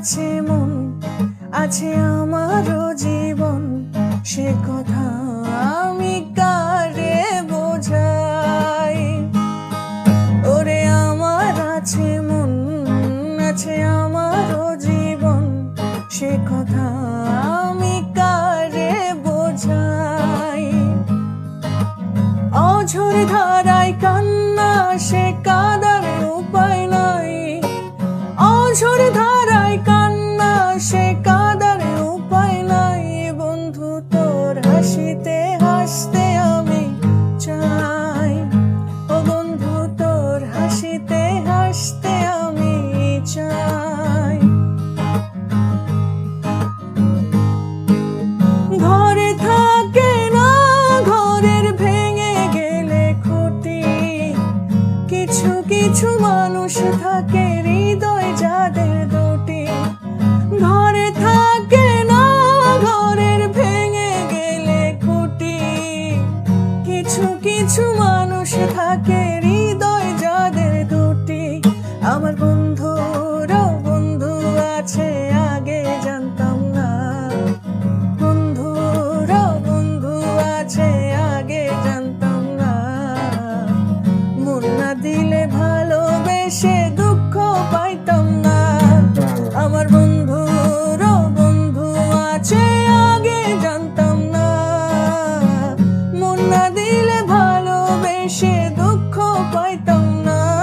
আছে মন, আছে আমারও জীবন, সে কথা আমি কারে বোঝাই। ওরে আমার আছে মন, আছে আমারও জীবন, সে কথা আমি কারে বোঝাই। অঝোর ধারায় কান্না, সে কাদার উপায় নাই। অঝোর ধারায় কান্না, সে কাদার উপায় নাই। বন্ধু তোর হাসিতে হাসতে আমি চাই। ও বন্ধু তোর হাসিতে হাসতে আমি চাই। ঘরে থাকে না ঘরের ভেঙে গেলে খুঁটি, কিছু কিছু মানুষ থাকে হৃদয় যাদের দুটি। ঘরে থাকে না ঘরের ভেঙে গেলে খুঁটি, কিছু কিছু মানুষ থাকে